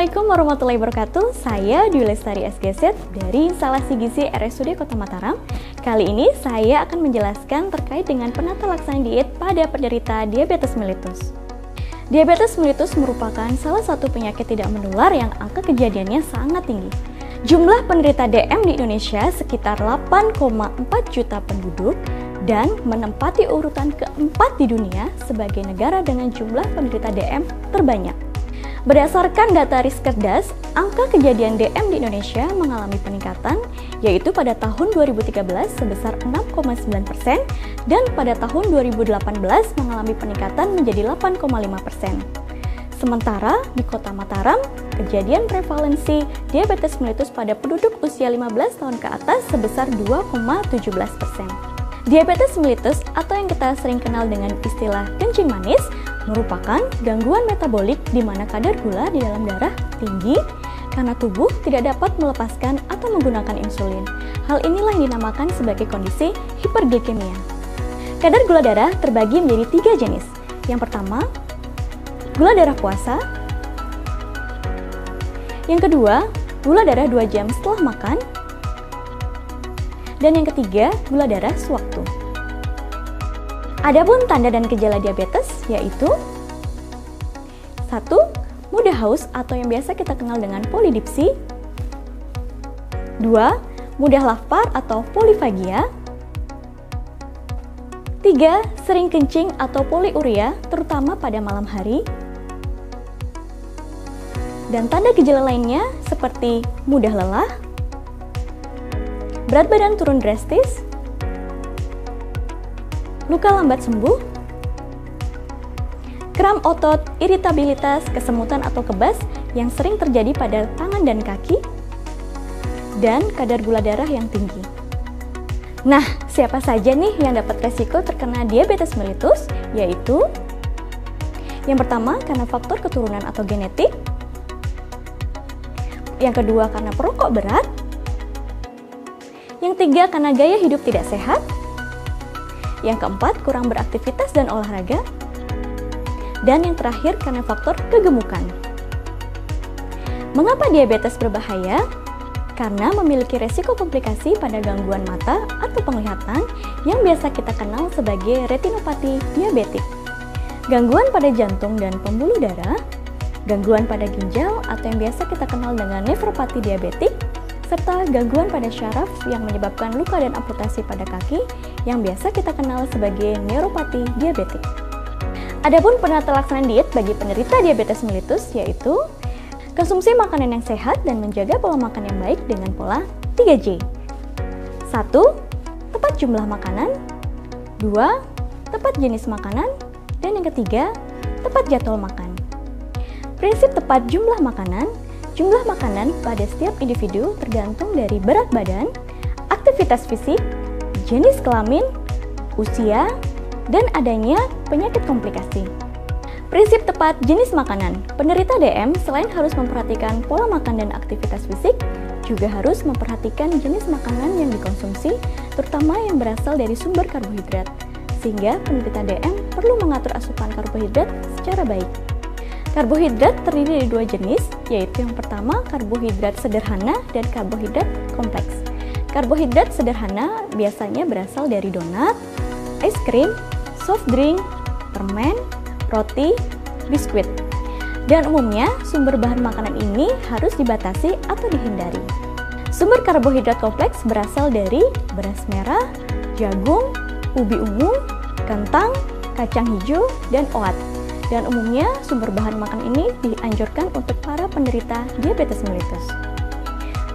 Assalamualaikum warahmatullahi wabarakatuh. Saya Dwi Lestari SGZ dari Instalasi Gizi RSUD Kota Mataram. Kali ini saya akan menjelaskan terkait dengan penata laksana diet pada penderita diabetes mellitus. Diabetes mellitus merupakan salah satu penyakit tidak menular yang angka kejadiannya sangat tinggi. Jumlah penderita DM di Indonesia sekitar 8,4 juta penduduk dan menempati urutan keempat di dunia sebagai negara dengan jumlah penderita DM terbanyak. Berdasarkan data Riskerdas, angka kejadian DM di Indonesia mengalami peningkatan, yaitu pada tahun 2013 sebesar 6,9% dan pada tahun 2018 mengalami peningkatan menjadi 8,5%. Sementara di Kota Mataram, kejadian prevalensi diabetes mellitus pada penduduk usia 15 tahun ke atas sebesar 2,17%. Diabetes mellitus atau yang kita sering kenal dengan istilah kencing manis merupakan gangguan metabolik di mana kadar gula di dalam darah tinggi karena tubuh tidak dapat melepaskan atau menggunakan insulin. Hal inilah yang dinamakan sebagai kondisi hiperglikemia. Kadar gula darah terbagi menjadi 3 jenis. Yang pertama, gula darah puasa. Yang kedua, gula darah 2 jam setelah makan. Dan yang ketiga, gula darah sewaktu. Adapun tanda dan gejala diabetes yaitu 1. Mudah haus atau yang biasa kita kenal dengan polidipsi. 2. Mudah lapar atau polifagia. 3. Sering kencing atau poliuria terutama pada malam hari. Dan tanda gejala lainnya seperti mudah lelah, berat badan turun drastis, luka lambat sembuh, kram otot, iritabilitas, kesemutan atau kebas yang sering terjadi pada tangan dan kaki, dan kadar gula darah yang tinggi. Nah, siapa saja nih yang dapat resiko terkena diabetes mellitus? Yaitu yang pertama karena faktor keturunan atau genetik, yang kedua karena perokok berat, yang ketiga karena gaya hidup tidak sehat, yang keempat kurang beraktivitas dan olahraga, dan yang terakhir karena faktor kegemukan. Mengapa diabetes berbahaya? Karena memiliki resiko komplikasi pada gangguan mata atau penglihatan yang biasa kita kenal sebagai retinopati diabetik, gangguan pada jantung dan pembuluh darah, gangguan pada ginjal atau yang biasa kita kenal dengan nefropati diabetik, serta gangguan pada syaraf yang menyebabkan luka dan amputasi pada kaki yang biasa kita kenal sebagai neuropati diabetik. Adapun penata laksana diet bagi penderita diabetes mellitus yaitu konsumsi makanan yang sehat dan menjaga pola makan yang baik dengan pola 3J. 1. Tepat jumlah makanan. 2. Tepat jenis makanan. Dan yang ketiga, tepat jadwal makan. Prinsip tepat jumlah makanan. Jumlah makanan pada setiap individu tergantung dari berat badan, aktivitas fisik, jenis kelamin, usia, dan adanya penyakit komplikasi. Prinsip tepat jenis makanan. Penderita DM selain harus memperhatikan pola makan dan aktivitas fisik, juga harus memperhatikan jenis makanan yang dikonsumsi, terutama yang berasal dari sumber karbohidrat, sehingga penderita DM perlu mengatur asupan karbohidrat secara baik. Karbohidrat terdiri dari 2 jenis, yaitu yang pertama karbohidrat sederhana dan karbohidrat kompleks. Karbohidrat sederhana biasanya berasal dari donat, es krim, soft drink, permen, roti, biskuit. Dan umumnya sumber bahan makanan ini harus dibatasi atau dihindari. Sumber karbohidrat kompleks berasal dari beras merah, jagung, ubi ungu, kentang, kacang hijau, dan oat. Dan umumnya sumber bahan makan ini dianjurkan untuk para penderita diabetes mellitus.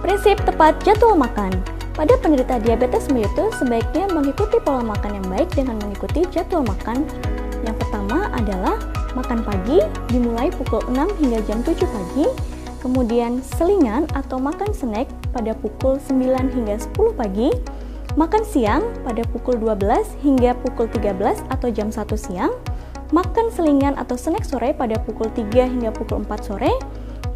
Prinsip tepat jadwal makan. Pada penderita diabetes mellitus sebaiknya mengikuti pola makan yang baik dengan mengikuti jadwal makan. Yang pertama adalah makan pagi dimulai pukul 6 hingga jam 7 pagi, kemudian selingan atau makan snack pada pukul 9 hingga 10 pagi, makan siang pada pukul 12 hingga pukul 13 atau jam 1 siang, makan selingan atau snack sore pada pukul 3 hingga pukul 4 sore,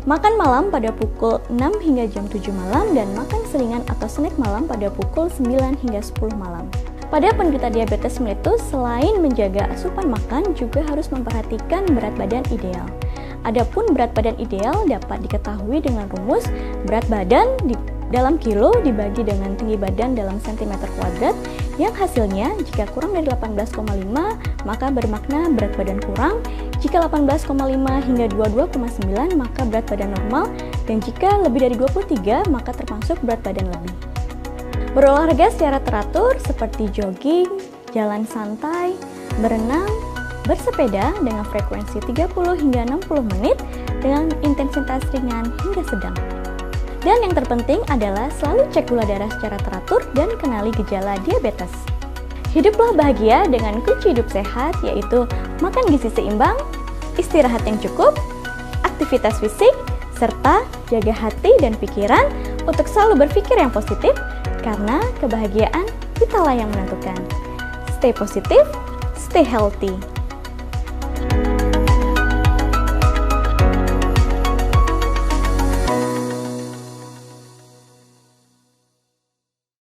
makan malam pada pukul 6 hingga jam 7 malam, dan makan selingan atau snack malam pada pukul 9 hingga 10 malam. Pada penderita diabetes mellitus, selain menjaga asupan makan, juga harus memperhatikan berat badan ideal. Adapun berat badan ideal dapat diketahui dengan rumus berat badan dalam kilo dibagi dengan tinggi badan dalam cm², yang hasilnya jika kurang dari 18,5 maka bermakna berat badan kurang, jika 18,5 hingga 22,9 maka berat badan normal, dan jika lebih dari 23 maka termasuk berat badan lebih. Berolahraga secara teratur seperti jogging, jalan santai, berenang, bersepeda dengan frekuensi 30 hingga 60 menit dengan intensitas ringan hingga sedang. Dan yang terpenting adalah selalu cek gula darah secara teratur dan kenali gejala diabetes. Hiduplah bahagia dengan kunci hidup sehat, yaitu makan gizi seimbang, istirahat yang cukup, aktivitas fisik, serta jaga hati dan pikiran untuk selalu berpikir yang positif, karena kebahagiaan kitalah yang menentukan. Stay positif, stay healthy.